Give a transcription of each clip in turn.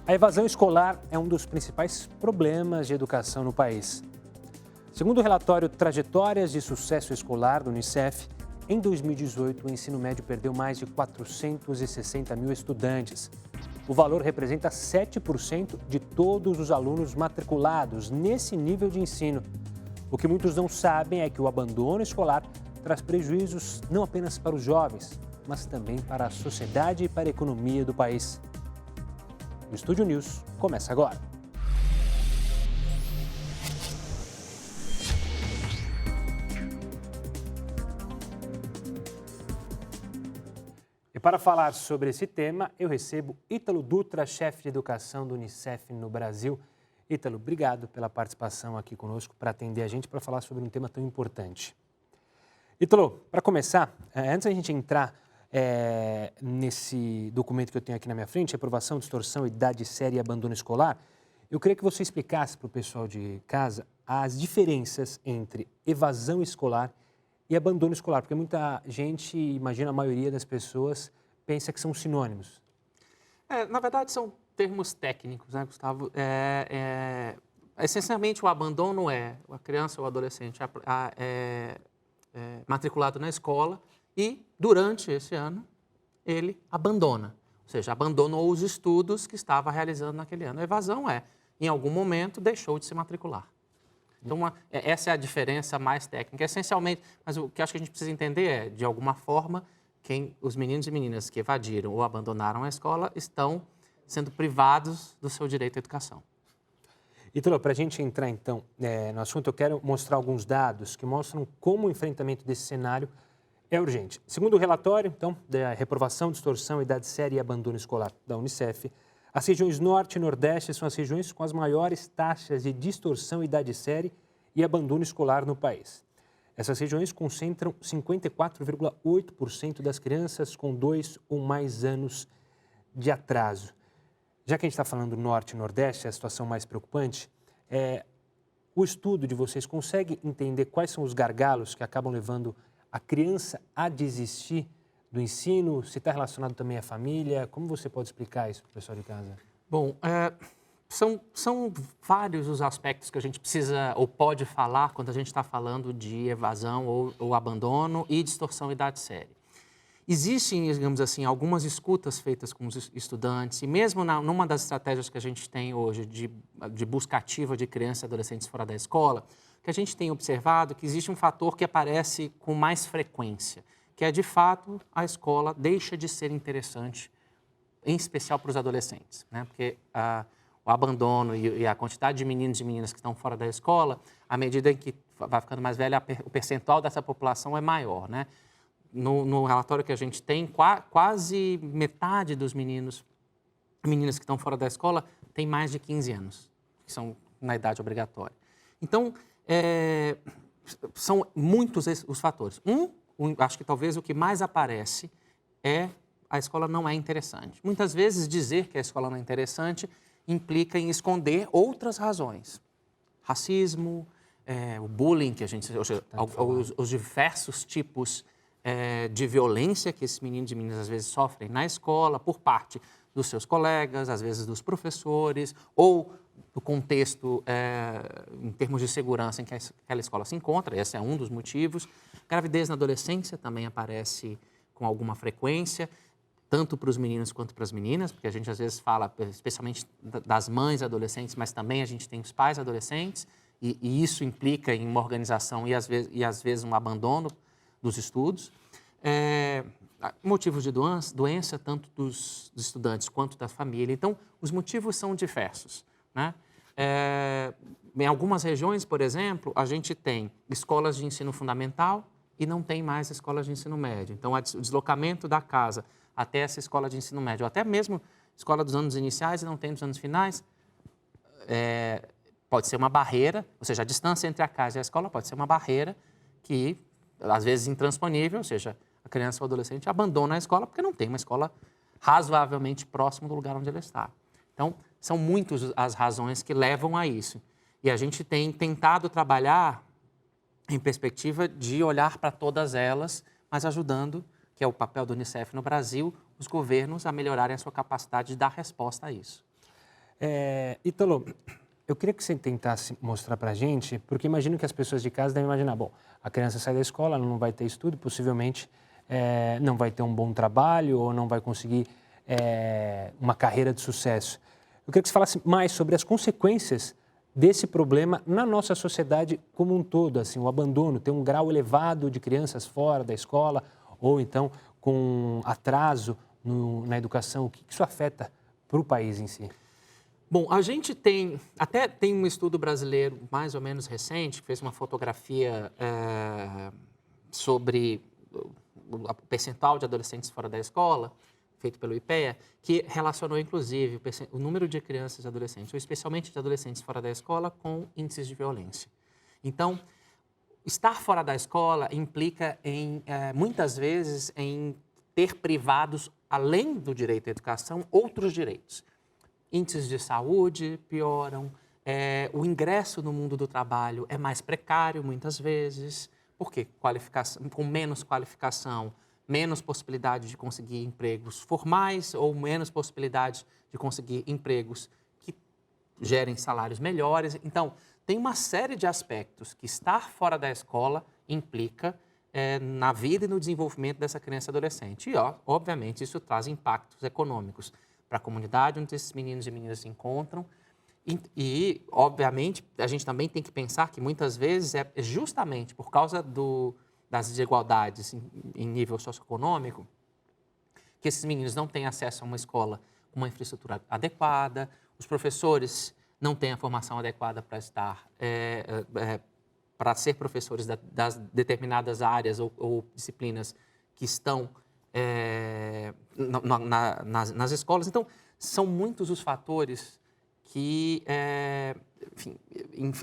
A evasão escolar é um dos principais problemas de educação no país. Segundo o relatório Trajetórias de Sucesso Escolar do Unicef, em 2018 o ensino médio perdeu mais de 460 mil estudantes. O valor representa 7% de todos os alunos matriculados nesse nível de ensino. O que muitos não sabem é que o abandono escolar traz prejuízos não apenas para os jovens, mas também para a sociedade e para a economia do país. O Estúdio News começa agora. E para falar sobre esse tema, eu recebo Ítalo Dutra, chefe de educação do Unicef no Brasil. Ítalo, obrigado pela participação aqui conosco para atender a gente para falar sobre um tema tão importante. Ítalo, para começar, antes da gente entrar nesse documento que eu tenho aqui na minha frente, Reprovação, Distorção, Idade Séria e Abandono Escolar, eu queria que você explicasse para o pessoal de casa as diferenças entre evasão escolar e abandono escolar, porque muita gente, imagina a maioria das pessoas, pensa que são sinônimos. Na verdade, são termos técnicos, né, Gustavo? Essencialmente, o abandono é a criança ou o adolescente matriculado na escola e, durante esse ano, ele abandona. Ou seja, abandonou os estudos que estava realizando naquele ano. A evasão em algum momento, deixou de se matricular. Então, essa é a diferença mais técnica. Essencialmente, mas o que acho que a gente precisa entender é, de alguma forma, os meninos e meninas que evadiram ou abandonaram a escola estão sendo privados do seu direito à educação. Ítalo, para a gente entrar, então, no assunto, eu quero mostrar alguns dados que mostram como o enfrentamento desse cenário é urgente. Segundo o relatório, então, da Reprovação, Distorção, Idade Séria e Abandono Escolar da Unicef, as regiões Norte e Nordeste são as regiões com as maiores taxas de distorção, idade séria e abandono escolar no país. Essas regiões concentram 54,8% das crianças com 2 ou mais anos de atraso. Já que a gente está falando do Norte e Nordeste, é a situação mais preocupante, o estudo de vocês consegue entender quais são os gargalos que acabam levando a criança a desistir do ensino? Se está relacionado também à família? Como você pode explicar isso para o pessoal de casa? Bom, são vários os aspectos que a gente precisa ou pode falar quando a gente está falando de evasão ou abandono e distorção idade séria. Existem, digamos assim, algumas escutas feitas com os estudantes e mesmo numa das estratégias que a gente tem hoje de busca ativa de crianças e adolescentes fora da escola, que a gente tem observado que existe um fator que aparece com mais frequência, que é, de fato, a escola deixa de ser interessante, em especial para os adolescentes, né? Porque o abandono e a quantidade de meninos e meninas que estão fora da escola, à medida em que vai ficando mais velha, o percentual dessa população é maior, né? No relatório que a gente tem, quase metade dos meninos e meninas que estão fora da escola tem mais de 15 anos, que são na idade obrigatória. Então, são muitos os fatores. Acho que talvez o que mais aparece é a escola não é interessante. Muitas vezes dizer que a escola não é interessante implica em esconder outras razões. Racismo, o bullying, os diversos tipos de violência que esses meninos e meninas às vezes sofrem na escola por parte dos seus colegas, às vezes dos professores, ou do contexto em termos de segurança em que aquela escola se encontra. Esse é um dos motivos. Gravidez na adolescência também aparece com alguma frequência, tanto para os meninos quanto para as meninas, porque a gente às vezes fala especialmente das mães adolescentes, mas também a gente tem os pais adolescentes, e isso implica em uma organização e às vezes um abandono dos estudos. Motivos de doença, tanto dos estudantes quanto da família. Então, os motivos são diversos, né? Em algumas regiões, por exemplo, a gente tem escolas de ensino fundamental e não tem mais escolas de ensino médio. Então, o deslocamento da casa até essa escola de ensino médio, ou até mesmo escola dos anos iniciais e não tem dos anos finais, pode ser uma barreira, ou seja, a distância entre a casa e a escola pode ser uma barreira que, às vezes, intransponível, ou seja, a criança ou o adolescente abandona a escola porque não tem uma escola razoavelmente próxima do lugar onde ele está. Então, são muitas as razões que levam a isso. E a gente tem tentado trabalhar em perspectiva de olhar para todas elas, mas ajudando, que é o papel do Unicef no Brasil, os governos a melhorarem a sua capacidade de dar resposta a isso. Ítalo, eu queria que você tentasse mostrar para a gente, porque imagino que as pessoas de casa devem imaginar, bom, a criança sai da escola, ela não vai ter estudo, possivelmente não vai ter um bom trabalho ou não vai conseguir uma carreira de sucesso. Eu queria que você falasse mais sobre as consequências desse problema na nossa sociedade como um todo, assim, o abandono, ter um grau elevado de crianças fora da escola ou então com atraso na educação, o que isso afeta para o país em si? Bom, a gente até tem um estudo brasileiro mais ou menos recente, que fez uma fotografia sobre o percentual de adolescentes fora da escola, feito pelo IPEA, que relacionou, inclusive, o número de crianças e adolescentes, ou especialmente de adolescentes fora da escola, com índices de violência. Então, estar fora da escola implica, muitas vezes, em ter privados, além do direito à educação, outros direitos. Índices de saúde pioram, o ingresso no mundo do trabalho é mais precário, muitas vezes, porque com menos qualificação, menos possibilidade de conseguir empregos formais ou menos possibilidade de conseguir empregos que gerem salários melhores. Então, tem uma série de aspectos que estar fora da escola implica na vida e no desenvolvimento dessa criança e adolescente. E, obviamente, isso traz impactos econômicos para a comunidade onde esses meninos e meninas se encontram. E, obviamente, a gente também tem que pensar que, muitas vezes, é justamente por causa das desigualdades em nível socioeconômico que esses meninos não têm acesso a uma escola com uma infraestrutura adequada, os professores não têm a formação adequada para para ser professores das determinadas áreas ou disciplinas que estão nas escolas. Então, são muitos os fatores que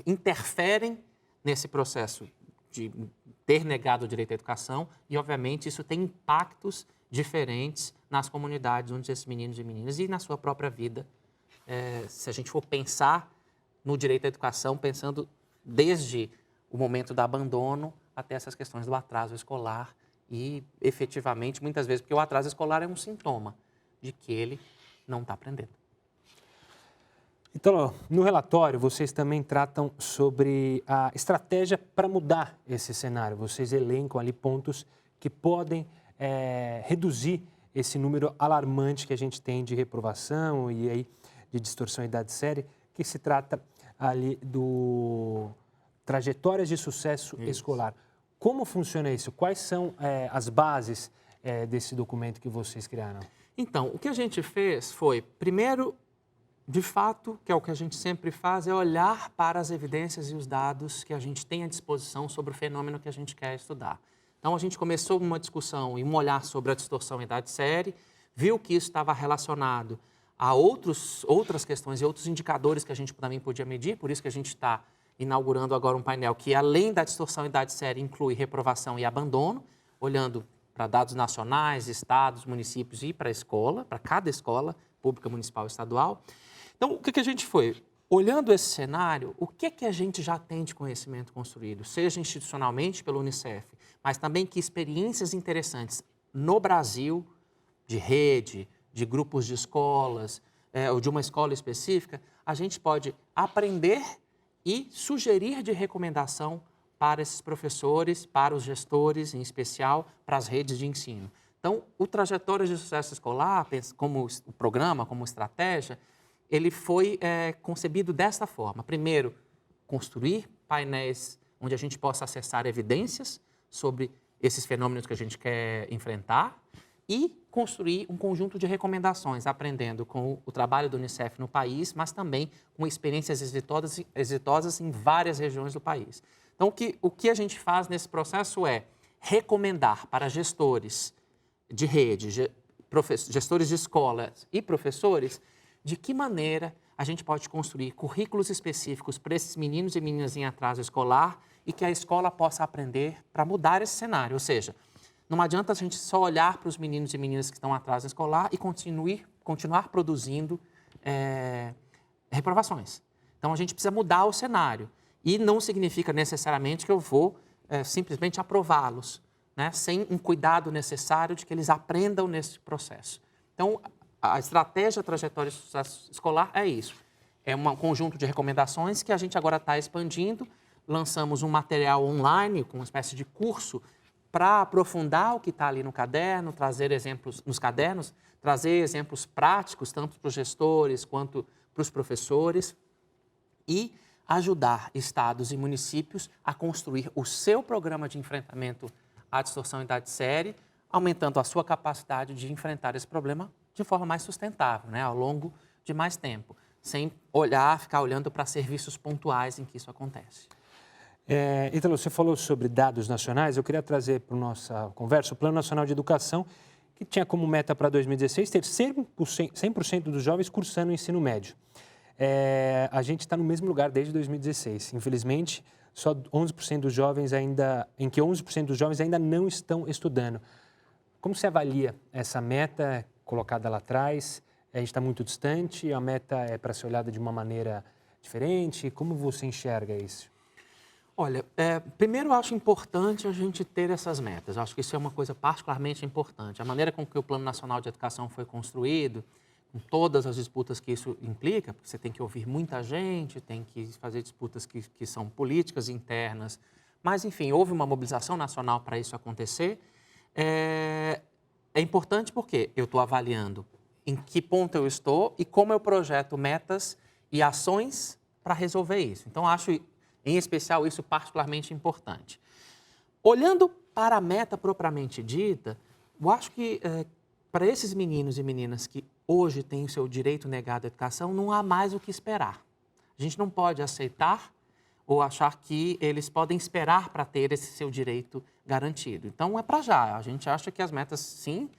interferem nesse processo de ter negado o direito à educação e, obviamente, isso tem impactos diferentes nas comunidades onde esses meninos e meninas e na sua própria vida. Se a gente for pensar no direito à educação, pensando desde o momento do abandono até essas questões do atraso escolar e, efetivamente, muitas vezes, porque o atraso escolar é um sintoma de que ele não está aprendendo. Então, no relatório, vocês também tratam sobre a estratégia para mudar esse cenário. Vocês elencam ali pontos que podem reduzir esse número alarmante que a gente tem de reprovação e aí de distorção em idade séria, que se trata ali do trajetórias de sucesso escolar. Como funciona isso? Quais são as bases desse documento que vocês criaram? Então, o que a gente fez foi, primeiro, de fato, que é o que a gente sempre faz, é olhar para as evidências e os dados que a gente tem à disposição sobre o fenômeno que a gente quer estudar. Então, a gente começou uma discussão e um olhar sobre a distorção em idade séria, viu que isso estava relacionado a outras questões e outros indicadores que a gente também podia medir, por isso que a gente está inaugurando agora um painel que, além da distorção em idade séria, inclui reprovação e abandono, olhando para dados nacionais, estados, municípios e para a escola, para cada escola, pública, municipal e estadual. Então, o que a gente foi? Olhando esse cenário, o que a gente já tem de conhecimento construído, seja institucionalmente pelo Unicef, mas também que experiências interessantes no Brasil, de rede, de grupos de escolas, ou de uma escola específica, a gente pode aprender e sugerir de recomendação para esses professores, para os gestores, em especial, para as redes de ensino. Então, o Trajetórias de Sucesso Escolar, como o programa, como estratégia, ele foi concebido desta forma. Primeiro, construir painéis onde a gente possa acessar evidências sobre esses fenômenos que a gente quer enfrentar e construir um conjunto de recomendações, aprendendo com o trabalho do Unicef no país, mas também com experiências exitosas em várias regiões do país. Então, o que a gente faz nesse processo é recomendar para gestores de rede, gestores de escolas e professores, de que maneira a gente pode construir currículos específicos para esses meninos e meninas em atraso escolar e que a escola possa aprender para mudar esse cenário. Ou seja, não adianta a gente só olhar para os meninos e meninas que estão em atraso escolar e continuar produzindo reprovações. Então, a gente precisa mudar o cenário. E não significa necessariamente que eu vou simplesmente aprová-los, né, sem um cuidado necessário de que eles aprendam nesse processo. Então, a estratégia Trajetória de Sucesso Escolar é isso. é um conjunto de recomendações que a gente agora está expandindo. Lançamos um material online, com uma espécie de curso, para aprofundar o que está ali no caderno, trazer exemplos nos cadernos, trazer exemplos práticos, tanto para os gestores quanto para os professores, e ajudar estados e municípios a construir o seu programa de enfrentamento à distorção e idade série, aumentando a sua capacidade de enfrentar esse problema de forma mais sustentável, né, ao longo de mais tempo, sem ficar olhando para serviços pontuais em que isso acontece. Ítalo, você falou sobre dados nacionais. Eu queria trazer para a nossa conversa o Plano Nacional de Educação, que tinha como meta para 2016 ter 100% dos jovens cursando o ensino médio. A gente está no mesmo lugar desde 2016. Infelizmente, só 11% dos jovens em que 11% dos jovens ainda não estão estudando. Como você avalia essa meta colocada lá atrás? A gente está muito distante, a meta é para ser olhada de uma maneira diferente. Como você enxerga isso? Olha, primeiro eu acho importante a gente ter essas metas. Eu acho que isso é uma coisa particularmente importante. A maneira com que o Plano Nacional de Educação foi construído, com todas as disputas que isso implica, porque você tem que ouvir muita gente, tem que fazer disputas que são políticas internas, mas, enfim, houve uma mobilização nacional para isso acontecer. É importante porque eu estou avaliando em que ponto eu estou e como eu projeto metas e ações para resolver isso. Então, acho, em especial, isso particularmente importante. Olhando para a meta propriamente dita, eu acho que para esses meninos e meninas que hoje têm o seu direito negado à educação, não há mais o que esperar. A gente não pode aceitar ou achar que eles podem esperar para ter esse seu direito garantido. Então, é para já. A gente acha que as metas, sim,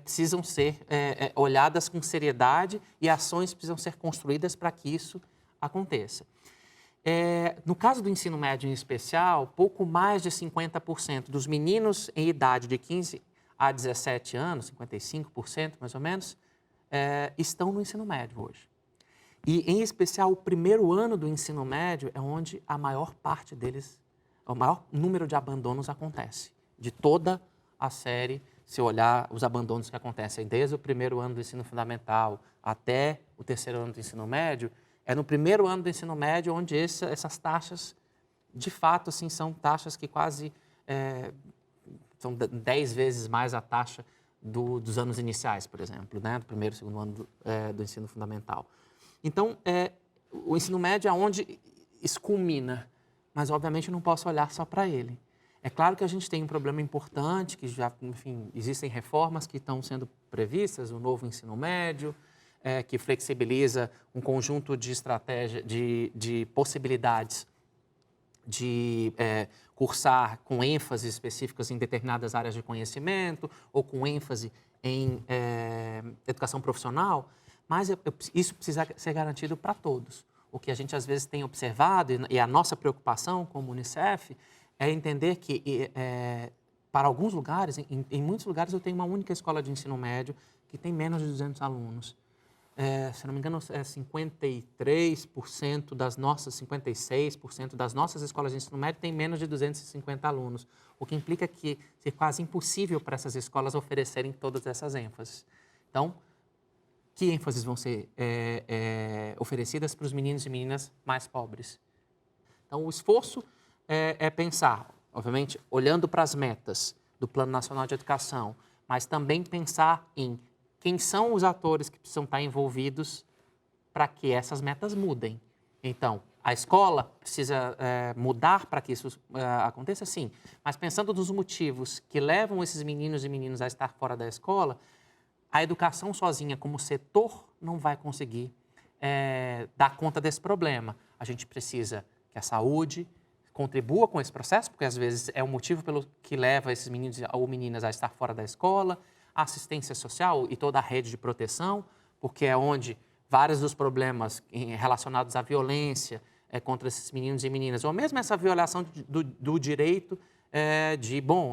precisam ser olhadas com seriedade e ações precisam ser construídas para que isso aconteça. No caso do ensino médio em especial, pouco mais de 50% dos meninos em idade de 15 a 17 anos, 55% mais ou menos, estão no ensino médio hoje. E, em especial, o primeiro ano do ensino médio é onde a maior parte deles, o maior número de abandonos acontece. De toda a série, se olhar os abandonos que acontecem desde o primeiro ano do ensino fundamental até o terceiro ano do ensino médio, é no primeiro ano do ensino médio onde essas taxas, de fato, assim, são taxas que quase são 10 vezes mais a taxa dos anos iniciais, por exemplo, né? Do primeiro e segundo ano do ensino fundamental. Então, o ensino médio é onde isso culmina, mas, obviamente, eu não posso olhar só para ele. É claro que a gente tem um problema importante, que já, enfim, existem reformas que estão sendo previstas, o novo ensino médio, que flexibiliza um conjunto de estratégias, de possibilidades de cursar com ênfase específicas em determinadas áreas de conhecimento ou com ênfase em educação profissional, mas isso precisa ser garantido para todos. O que a gente às vezes tem observado e a nossa preocupação como Unicef é entender que para alguns lugares, em muitos lugares eu tenho uma única escola de ensino médio que tem menos de 200 alunos. Se não me engano, 53% das nossas, 56% das nossas escolas de ensino médio têm menos de 250 alunos, o que implica que é quase impossível para essas escolas oferecerem todas essas ênfases. Então, que ênfases vão ser oferecidas para os meninos e meninas mais pobres? Então, o esforço é pensar, obviamente, olhando para as metas do Plano Nacional de Educação, mas também pensar em quem são os atores que precisam estar envolvidos para que essas metas mudem. Então, a escola precisa mudar para que isso aconteça, sim. Mas pensando nos motivos que levam esses meninos e meninas a estar fora da escola, a educação sozinha, como setor, não vai conseguir dar conta desse problema. A gente precisa que a saúde contribua com esse processo, porque às vezes é o motivo pelo que leva esses meninos ou meninas a estar fora da escola, a assistência social e toda a rede de proteção, porque é onde vários dos problemas relacionados à violência contra esses meninos e meninas, ou mesmo essa violação do direito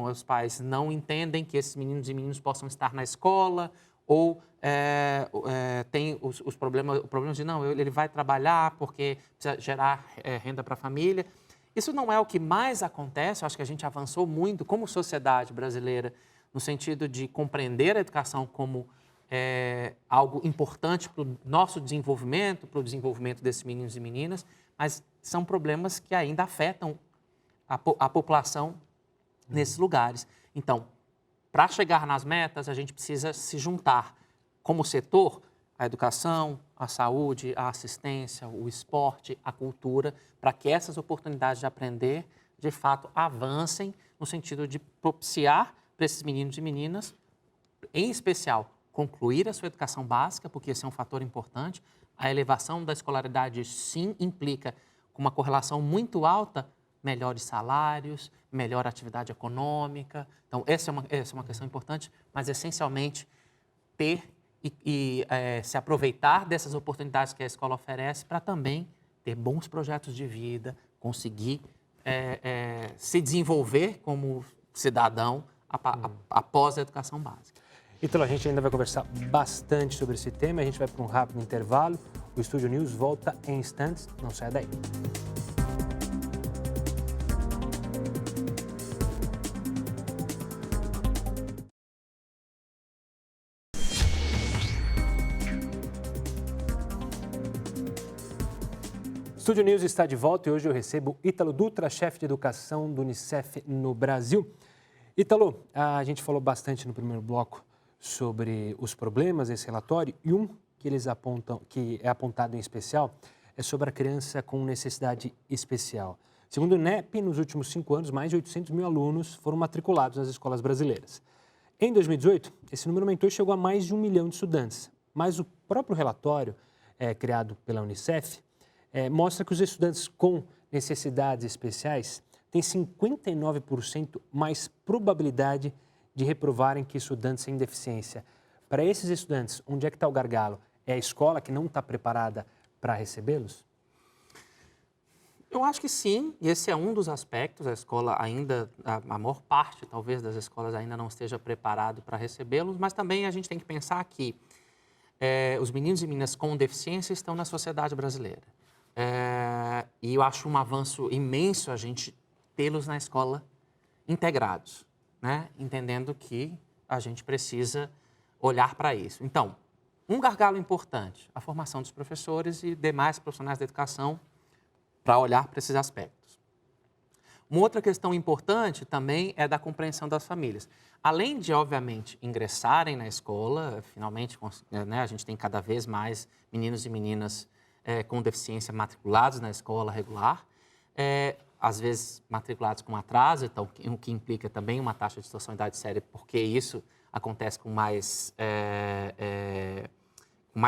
os pais não entendem que esses meninos e meninas possam estar na escola, ou tem os problemas de não, ele vai trabalhar porque precisa gerar renda para a família. Isso não é o que mais acontece, eu acho que a gente avançou muito como sociedade brasileira, no sentido de compreender a educação como algo importante para o nosso desenvolvimento, para o desenvolvimento desses meninos e meninas, mas são problemas que ainda afetam a população nesses lugares. Então, para chegar nas metas, a gente precisa se juntar como setor, a educação, a saúde, a assistência, o esporte, a cultura, para que essas oportunidades de aprender, de fato, avancem no sentido de propiciar para esses meninos e meninas, em especial, concluir a sua educação básica, porque esse é um fator importante. A elevação da escolaridade, sim, implica com uma correlação muito alta, melhores salários, melhor atividade econômica. Então, essa é uma questão importante, mas, essencialmente, ter e se aproveitar dessas oportunidades que a escola oferece para também ter bons projetos de vida, conseguir se desenvolver como cidadão após a educação básica. Ítalo, a gente ainda vai conversar bastante sobre esse tema. A gente vai para um rápido intervalo. O Estúdio News volta em instantes. Não saia daí. O Estúdio News está de volta e hoje eu recebo Ítalo Dutra, chefe de educação do Unicef no Brasil. Ítalo, a gente falou bastante no primeiro bloco sobre os problemas desse relatório e um que eles apontam, que é apontado em especial, é sobre a criança com necessidade especial. Segundo o INEP, nos últimos 5 anos, mais de 800 mil alunos foram matriculados nas escolas brasileiras. Em 2018, esse número aumentou e chegou a mais de 1 milhão de estudantes. Mas o próprio relatório, criado pela Unicef, mostra que os estudantes com necessidades especiais têm 59% mais probabilidade de reprovarem que estudantes sem deficiência. Para esses estudantes, onde é que está o gargalo? É a escola que não está preparada para recebê-los? Eu acho que sim, e esse é um dos aspectos. A escola ainda, a maior parte, talvez, das escolas ainda não esteja preparado para recebê-los, mas também a gente tem que pensar que os meninos e meninas com deficiência estão na sociedade brasileira. E eu acho um avanço imenso a gente tê-los na escola integrados, né? Entendendo que a gente precisa olhar para isso. Então, um gargalo importante, a formação dos professores e demais profissionais da educação para olhar para esses aspectos. Uma outra questão importante também é da compreensão das famílias. Além de, obviamente, ingressarem na escola, finalmente, né, a gente tem cada vez mais meninos e meninas com deficiência matriculados na escola regular, às vezes matriculados com atraso, então, o que implica também uma taxa de distorção de idade séria, porque isso acontece com mais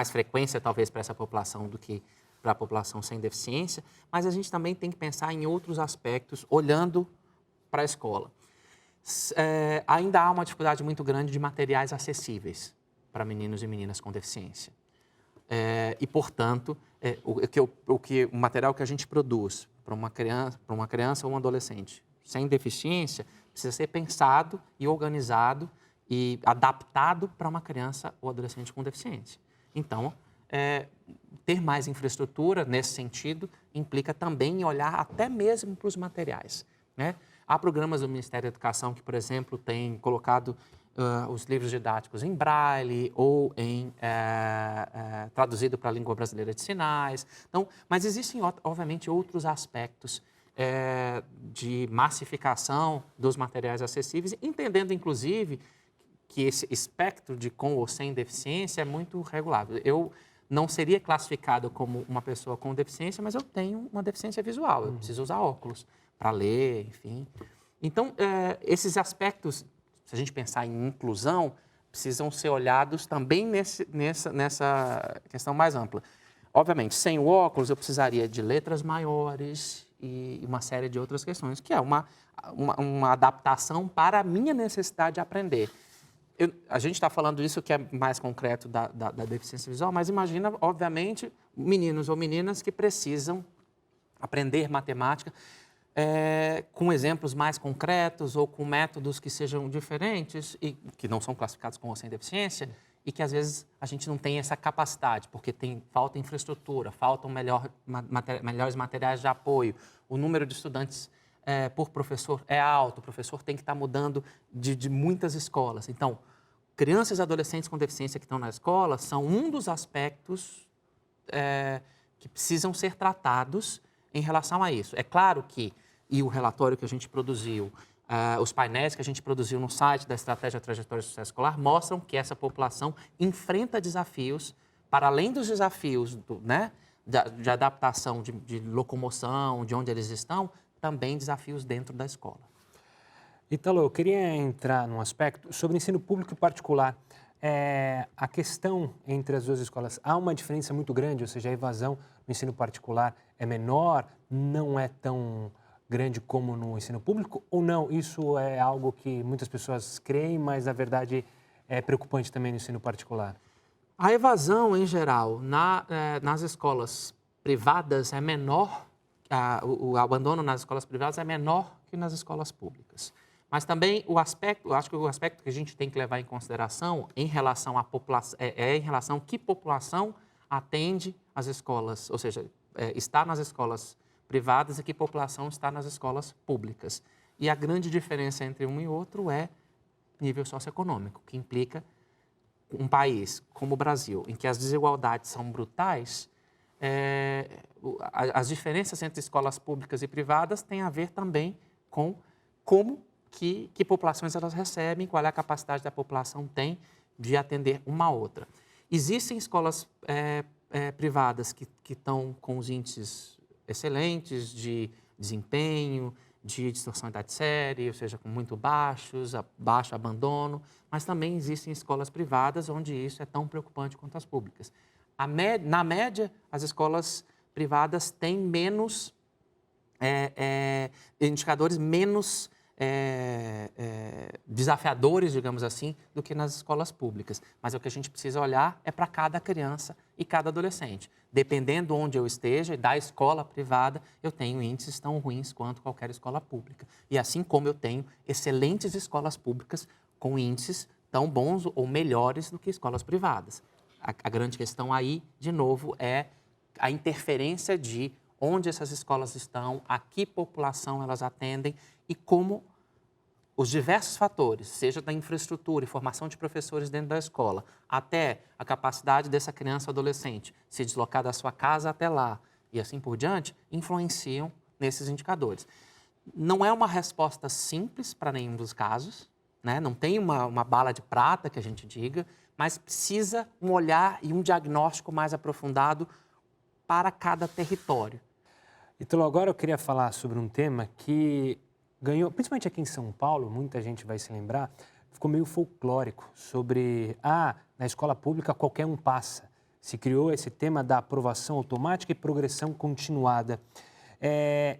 frequência, talvez, para essa população do que para a população sem deficiência, mas a gente também tem que pensar em outros aspectos, olhando para a escola. Ainda há uma dificuldade muito grande de materiais acessíveis para meninos e meninas com deficiência. E, portanto, o material que a gente produz para uma criança ou um adolescente sem deficiência precisa ser pensado e organizado e adaptado para uma criança ou adolescente com deficiência. Então, ter mais infraestrutura nesse sentido implica também em olhar até mesmo para os materiais, né? Há programas do Ministério da Educação que, por exemplo, têm colocado os livros didáticos em braille ou traduzido para a língua brasileira de sinais. Então, mas existem, obviamente, outros aspectos de massificação dos materiais acessíveis, entendendo, inclusive, que esse espectro de com ou sem deficiência é muito regulável. Eu não seria classificado como uma pessoa com deficiência, mas eu tenho uma deficiência visual, eu preciso usar óculos para ler, enfim. Então, esses aspectos, se a gente pensar em inclusão, precisam ser olhados também nessa questão mais ampla. Obviamente, sem o óculos, eu precisaria de letras maiores e uma série de outras questões, que é uma adaptação para a minha necessidade de aprender. A gente está falando isso que é mais concreto da deficiência visual, mas imagina, obviamente, meninos ou meninas que precisam aprender matemática com exemplos mais concretos ou com métodos que sejam diferentes e que não são classificados como sem deficiência e que, às vezes, a gente não tem essa capacidade, porque falta infraestrutura, faltam melhores materiais de apoio, o número de estudantes por professor é alto, o professor tem que estar mudando de muitas escolas. Então, crianças e adolescentes com deficiência que estão na escola são um dos aspectos que precisam ser tratados em relação a isso. É claro que, e o relatório que a gente produziu, os painéis que a gente produziu no site da Estratégia Trajetória de Sucesso Escolar mostram que essa população enfrenta desafios, para além dos desafios de adaptação, de locomoção, de onde eles estão, também desafios dentro da escola. Ítalo, eu queria entrar num aspecto sobre ensino público e particular. A questão entre as duas escolas, há uma diferença muito grande, ou seja, a evasão no ensino particular é menor, não é tão grande como no ensino público, ou não? Isso é algo que muitas pessoas creem, mas na verdade é preocupante também no ensino particular? A evasão, em geral, nas escolas privadas é menor, o abandono nas escolas privadas é menor que nas escolas públicas. Mas também eu acho que o aspecto que a gente tem que levar em consideração em relação à população, em relação a que população atende as escolas, ou seja, está nas escolas privadas e que população está nas escolas públicas. E a grande diferença entre um e outro é nível socioeconômico, que implica um país como o Brasil, em que as desigualdades são brutais, as diferenças entre escolas públicas e privadas têm a ver também com como que populações elas recebem, qual é a capacidade da população tem de atender uma a outra. Existem escolas privadas que estão com os índices excelentes de desempenho, de distorção de idade série, ou seja, com muito baixo abandono, mas também existem escolas privadas onde isso é tão preocupante quanto as públicas. Na média, as escolas privadas têm menos indicadores menos desafiadores, digamos assim, do que nas escolas públicas. Mas o que a gente precisa olhar é para cada criança e cada adolescente. Dependendo onde eu esteja, da escola privada, eu tenho índices tão ruins quanto qualquer escola pública. E assim como eu tenho excelentes escolas públicas com índices tão bons ou melhores do que escolas privadas. A grande questão aí, de novo, é a interferência de onde essas escolas estão, a que população elas atendem e como os diversos fatores, seja da infraestrutura e formação de professores dentro da escola, até a capacidade dessa criança ou adolescente se deslocar da sua casa até lá e assim por diante, influenciam nesses indicadores. Não é uma resposta simples para nenhum dos casos, né? Não tem uma bala de prata que a gente diga, mas precisa um olhar e um diagnóstico mais aprofundado para cada território. Então, agora eu queria falar sobre um tema que ganhou, principalmente aqui em São Paulo, muita gente vai se lembrar, ficou meio folclórico sobre, na escola pública qualquer um passa. Se criou esse tema da aprovação automática e progressão continuada.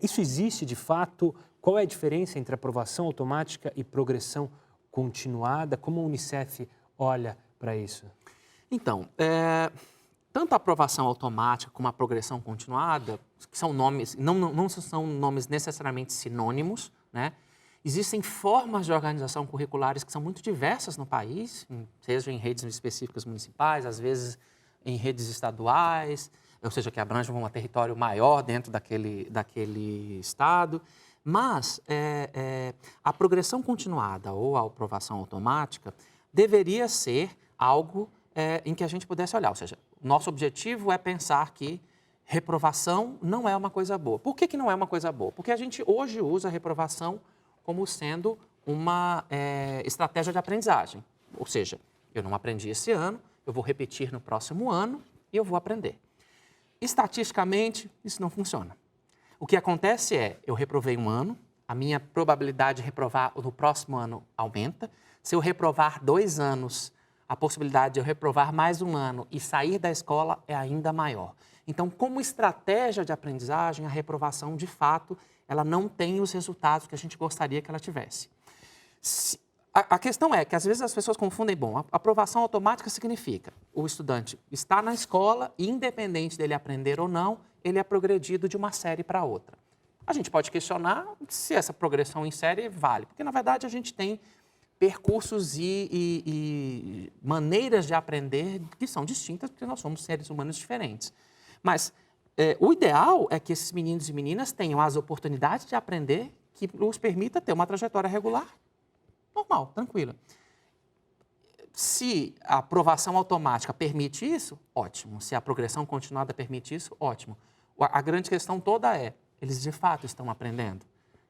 Isso existe de fato? Qual é a diferença entre aprovação automática e progressão continuada? Como a Unicef olha para isso? Então, tanto a aprovação automática como a progressão continuada, que são nomes, não são nomes necessariamente sinônimos, né? Existem formas de organização curriculares que são muito diversas no país, seja em redes específicas municipais, às vezes em redes estaduais, ou seja, que abrangem um território maior dentro daquele estado. Mas a progressão continuada ou a aprovação automática deveria ser algo em que a gente pudesse olhar, ou seja, nosso objetivo é pensar que reprovação não é uma coisa boa. Por que não é uma coisa boa? Porque a gente hoje usa a reprovação como sendo uma estratégia de aprendizagem. Ou seja, eu não aprendi esse ano, eu vou repetir no próximo ano e eu vou aprender. Estatisticamente, isso não funciona. O que acontece é, eu reprovei um ano, a minha probabilidade de reprovar no próximo ano aumenta. Se eu reprovar 2 anos, a possibilidade de eu reprovar mais um ano e sair da escola é ainda maior. Então, como estratégia de aprendizagem, a reprovação, de fato, ela não tem os resultados que a gente gostaria que ela tivesse. A questão é que, às vezes, as pessoas confundem, a aprovação automática significa o estudante está na escola e, independente dele aprender ou não, ele é progredido de uma série para outra. A gente pode questionar se essa progressão em série vale, porque, na verdade, a gente tem percursos e maneiras de aprender que são distintas, porque nós somos seres humanos diferentes. Mas o ideal é que esses meninos e meninas tenham as oportunidades de aprender que os permita ter uma trajetória regular, normal, tranquila. Se a aprovação automática permite isso, ótimo. Se a progressão continuada permite isso, ótimo. A grande questão toda é, eles de fato estão aprendendo?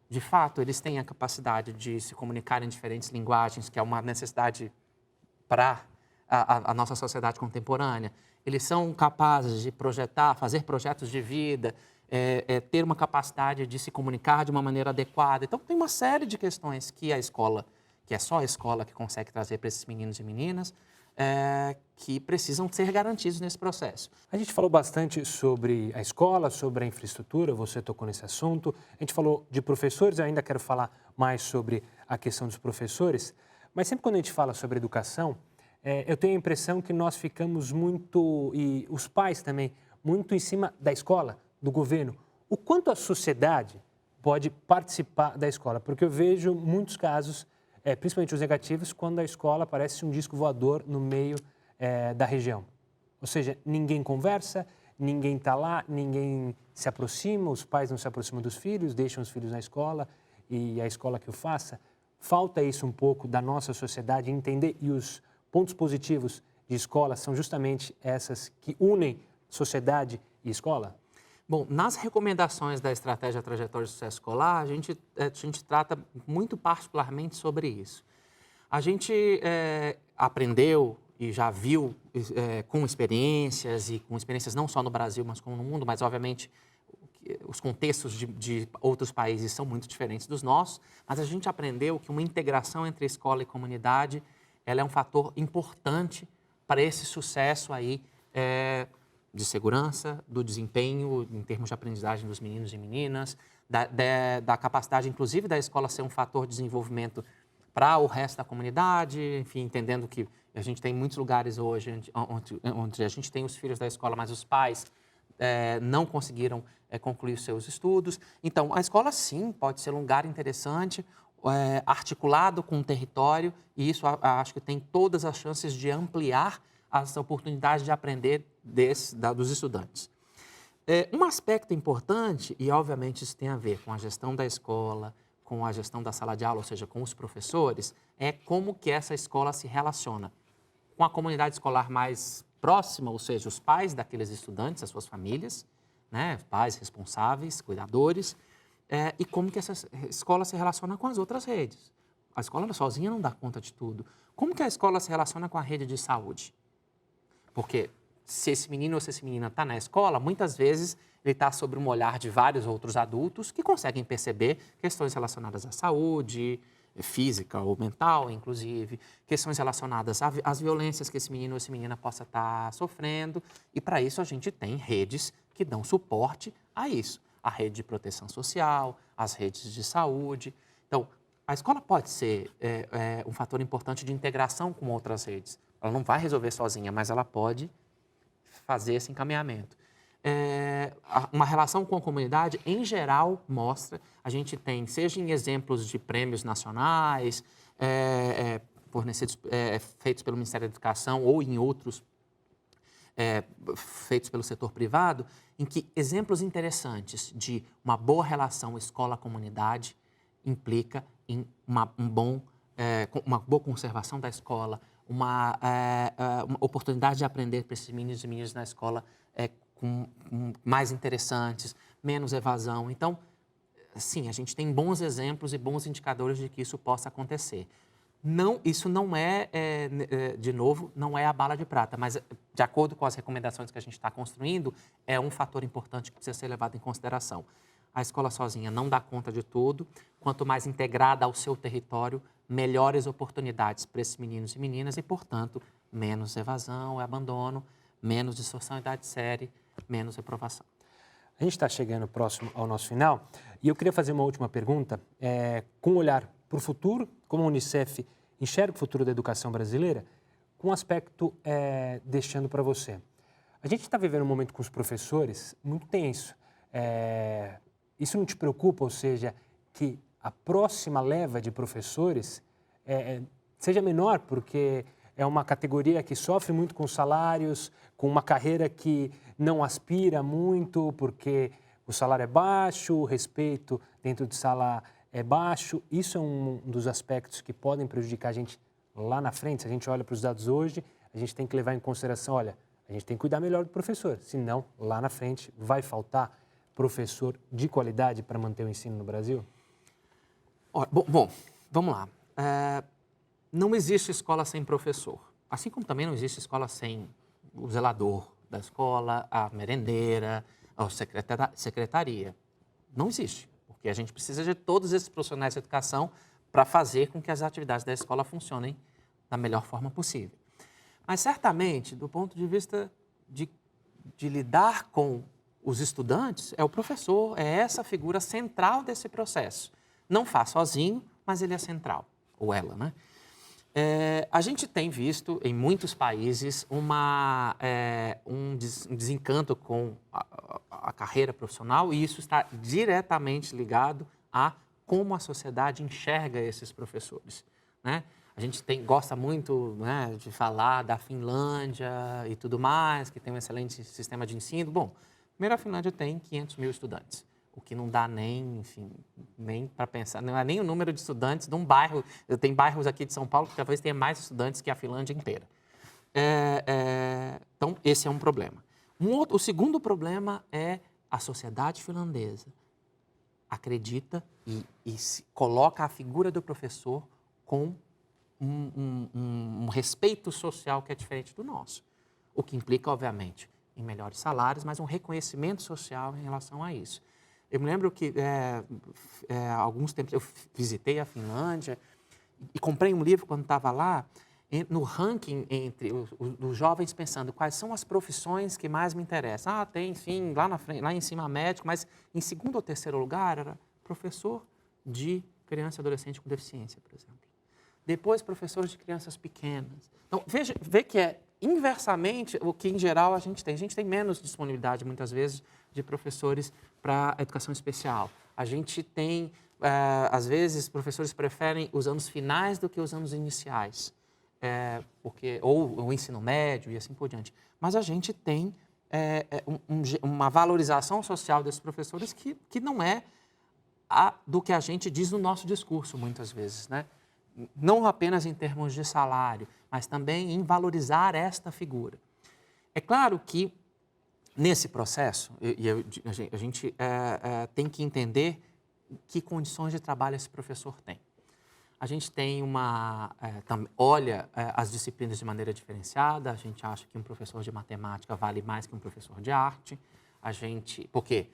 De fato, eles têm a capacidade de se comunicar em diferentes linguagens, que é uma necessidade para a nossa sociedade contemporânea? Eles são capazes de projetar, fazer projetos de vida, ter uma capacidade de se comunicar de uma maneira adequada. Então, tem uma série de questões que a escola, que é só a escola que consegue trazer para esses meninos e meninas, que precisam ser garantidos nesse processo. A gente falou bastante sobre a escola, sobre a infraestrutura, você tocou nesse assunto. A gente falou de professores, eu ainda quero falar mais sobre a questão dos professores, mas sempre quando a gente fala sobre educação, eu tenho a impressão que nós ficamos muito, e os pais também, muito em cima da escola, do governo. O quanto a sociedade pode participar da escola? Porque eu vejo muitos casos, principalmente os negativos, quando a escola parece um disco voador no meio da região. Ou seja, ninguém conversa, ninguém está lá, ninguém se aproxima, os pais não se aproximam dos filhos, deixam os filhos na escola e a escola que o faça. Falta isso um pouco da nossa sociedade entender, e os pontos positivos de escola são justamente essas que unem sociedade e escola? Bom, nas recomendações da Estratégia Trajetória de Sucesso Escolar, a gente trata muito particularmente sobre isso. A gente aprendeu e já viu com experiências, e com experiências não só no Brasil, mas como no mundo, mas obviamente os contextos de outros países são muito diferentes dos nossos, mas a gente aprendeu que uma integração entre escola e comunidade, ela é um fator importante para esse sucesso aí de segurança, do desempenho em termos de aprendizagem dos meninos e meninas, da capacidade, inclusive, da escola ser um fator de desenvolvimento para o resto da comunidade, enfim, entendendo que a gente tem muitos lugares hoje onde a gente tem os filhos da escola, mas os pais não conseguiram concluir os seus estudos. Então, a escola, sim, pode ser um lugar interessante, articulado com o território, e isso acho que tem todas as chances de ampliar as oportunidades de aprender dos estudantes. Um aspecto importante, e obviamente isso tem a ver com a gestão da escola, com a gestão da sala de aula, ou seja, com os professores, é como que essa escola se relaciona com a comunidade escolar mais próxima, ou seja, os pais daqueles estudantes, as suas famílias, né, pais responsáveis, cuidadores, e como que essa escola se relaciona com as outras redes. A escola sozinha não dá conta de tudo. Como que a escola se relaciona com a rede de saúde? Porque se esse menino ou se essa menina está na escola, muitas vezes ele está sob um olhar de vários outros adultos que conseguem perceber questões relacionadas à saúde, física ou mental, inclusive, questões relacionadas às violências que esse menino ou essa menina possa estar sofrendo. E para isso a gente tem redes que dão suporte a isso. A rede de proteção social, as redes de saúde. Então, a escola pode ser um fator importante de integração com outras redes. Ela não vai resolver sozinha, mas ela pode fazer esse encaminhamento. Uma relação com a comunidade, em geral, mostra, a gente tem, seja em exemplos de prêmios nacionais, fornecidos, feitos pelo Ministério da Educação ou em outros feitos pelo setor privado, em que exemplos interessantes de uma boa relação escola-comunidade implica em uma boa conservação da escola, uma oportunidade de aprender para esses meninos e meninas na escola mais interessantes, menos evasão. Então, sim, a gente tem bons exemplos e bons indicadores de que isso possa acontecer. Isso não de novo, não é a bala de prata, mas, de acordo com as recomendações que a gente está construindo, é um fator importante que precisa ser levado em consideração. A escola sozinha não dá conta de tudo. Quanto mais integrada ao seu território, melhores oportunidades para esses meninos e meninas e, portanto, menos evasão e abandono, menos distorção em idade série, menos reprovação. A gente está chegando próximo ao nosso final e eu queria fazer uma última pergunta, com um olhar para o futuro, como a Unicef enxerga o futuro da educação brasileira, com um aspecto deixando para você. A gente está vivendo um momento com os professores muito tenso. Isso não te preocupa, ou seja, que a próxima leva de professores seja menor, porque é uma categoria que sofre muito com salários, com uma carreira que não aspira muito, porque o salário é baixo, o respeito dentro de sala é baixo. Isso é um dos aspectos que podem prejudicar a gente lá na frente, se a gente olha para os dados hoje, a gente tem que levar em consideração, olha, a gente tem que cuidar melhor do professor, senão lá na frente vai faltar professor de qualidade para manter o ensino no Brasil? Bom, vamos lá. Não existe escola sem professor, assim como também não existe escola sem o zelador da escola, a merendeira, a secretaria. Não existe, porque a gente precisa de todos esses profissionais de educação para fazer com que as atividades da escola funcionem da melhor forma possível. Mas, certamente, do ponto de vista de lidar com os estudantes, é o professor, é essa figura central desse processo. Não faz sozinho, mas ele é central, ou ela, né? A gente tem visto em muitos países um desencanto com a carreira profissional e isso está diretamente ligado a como a sociedade enxerga esses professores, né? A gente gosta muito, né, de falar da Finlândia e tudo mais, que tem um excelente sistema de ensino. Bom, primeiro a Finlândia tem 500 mil estudantes, o que não dá nem para pensar, não é nem o número de estudantes de um bairro. Tem bairros aqui de São Paulo que talvez tenha mais estudantes que a Finlândia inteira. Então, esse é um problema. O segundo problema é a sociedade finlandesa acredita e coloca a figura do professor com um respeito social que é diferente do nosso. O que implica, obviamente, em melhores salários, mas um reconhecimento social em relação a isso. Eu me lembro que, alguns tempos, eu visitei a Finlândia e comprei um livro quando estava lá, no ranking entre os jovens, pensando quais são as profissões que mais me interessam. Tem, sim, lá na frente, lá em cima médico, mas em segundo ou terceiro lugar era professor de criança e adolescente com deficiência, por exemplo. Depois, professores de crianças pequenas. Então, vê que é inversamente o que, em geral, a gente tem. A gente tem menos disponibilidade, muitas vezes, de professores para educação especial. A gente tem, às vezes, professores preferem os anos finais do que os anos iniciais, ou o ensino médio e assim por diante. Mas a gente tem uma valorização social desses professores que não é do que a gente diz no nosso discurso, muitas vezes, né? Não apenas em termos de salário, mas também em valorizar esta figura. É claro que, nesse processo, a gente tem que entender que condições de trabalho esse professor tem. A gente tem olha as disciplinas de maneira diferenciada, a gente acha que um professor de matemática vale mais que um professor de arte. Por quê?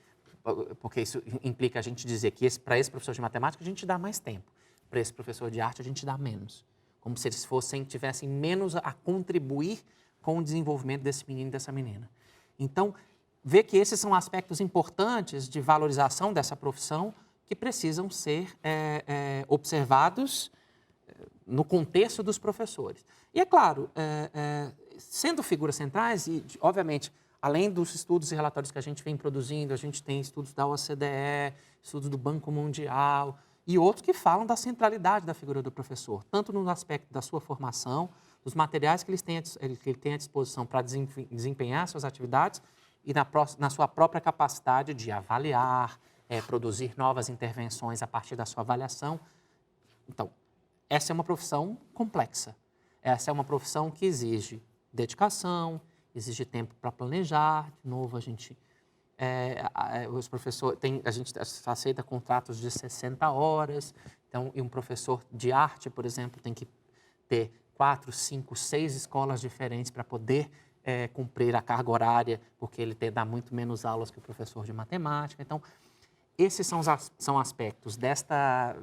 Porque isso implica a gente dizer que para esse professor de matemática a gente dá mais tempo. Para esse professor de arte, a gente dá menos. Como se eles tivessem menos a contribuir com o desenvolvimento desse menino e dessa menina. Então, vê que esses são aspectos importantes de valorização dessa profissão que precisam ser observados no contexto dos professores. E, é claro, sendo figuras centrais, e, obviamente, além dos estudos e relatórios que a gente vem produzindo, a gente tem estudos da OCDE, estudos do Banco Mundial, e outros que falam da centralidade da figura do professor, tanto no aspecto da sua formação, dos materiais que ele tem à disposição para desempenhar suas atividades e na sua própria capacidade de avaliar, produzir novas intervenções a partir da sua avaliação. Então, essa é uma profissão complexa. Essa é uma profissão que exige dedicação, exige tempo para planejar. De novo, os professores, a gente aceita contratos de 60 horas, então, e um professor de arte, por exemplo, tem que ter 4, 5, 6 escolas diferentes para poder cumprir a carga horária, porque ele dá muito menos aulas que o professor de matemática. Então, esses são aspectos da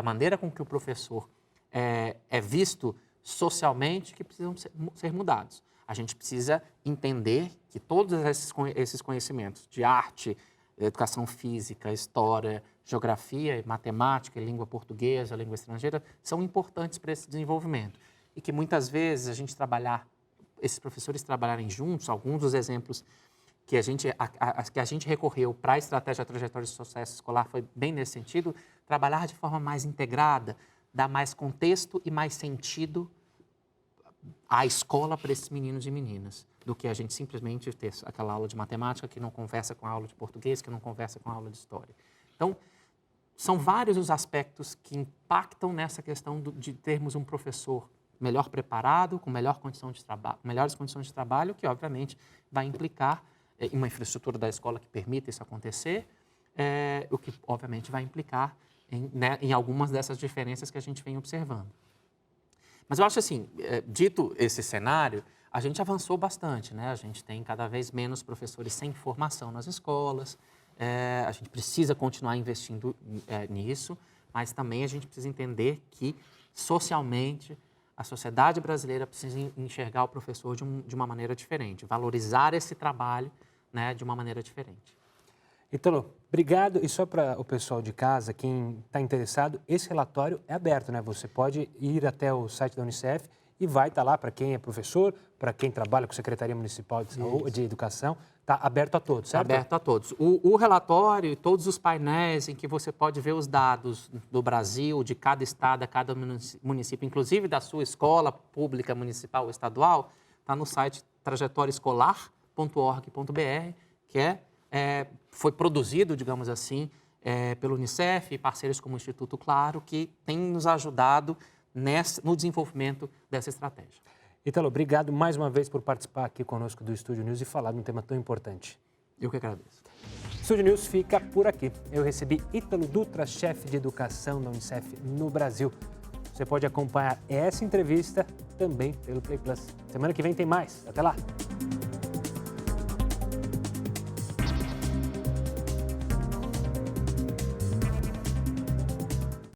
maneira com que o professor é visto socialmente que precisam ser mudados. A gente precisa entender que todos esses conhecimentos de arte, educação física, história, geografia, matemática, língua portuguesa, língua estrangeira, são importantes para esse desenvolvimento. E que muitas vezes esses professores trabalharem juntos, alguns dos exemplos que a gente recorreu para a estratégia Trajetória de Sucesso Escolar foi bem nesse sentido, trabalhar de forma mais integrada, dar mais contexto e mais sentido à escola para esses meninos e meninas, do que a gente simplesmente ter aquela aula de matemática que não conversa com a aula de português, que não conversa com a aula de história. Então, são vários os aspectos que impactam nessa questão de termos um professor melhor preparado, com melhor condição de melhores condições de trabalho, que obviamente vai implicar em uma infraestrutura da escola que permita isso acontecer, o que obviamente vai implicar em algumas dessas diferenças que a gente vem observando. Mas eu acho assim, dito esse cenário, a gente avançou bastante, né? A gente tem cada vez menos professores sem formação nas escolas, a gente precisa continuar investindo nisso, mas também a gente precisa entender que, socialmente, a sociedade brasileira precisa enxergar o professor de uma maneira diferente, valorizar esse trabalho, né, de uma maneira diferente. Ítalo, obrigado. E só para o pessoal de casa, quem está interessado, esse relatório é aberto, né? Você pode ir até o site da Unicef e vai estar lá para quem é professor, para quem trabalha com a Secretaria Municipal de Saúde, de Educação. Está aberto a todos, certo? Está aberto a todos. O relatório e todos os painéis em que você pode ver os dados do Brasil, de cada estado, a cada município, inclusive da sua escola pública, municipal ou estadual, está no site trajetoriaescolar.org.br, que foi produzido, digamos assim, pelo Unicef e parceiros como o Instituto Claro, que tem nos ajudado no desenvolvimento dessa estratégia. Ítalo, obrigado mais uma vez por participar aqui conosco do Estúdio News e falar de um tema tão importante. Eu que agradeço. Estúdio News fica por aqui. Eu recebi Ítalo Dutra, chefe de educação da Unicef no Brasil. Você pode acompanhar essa entrevista também pelo Play Plus. Semana que vem tem mais. Até lá!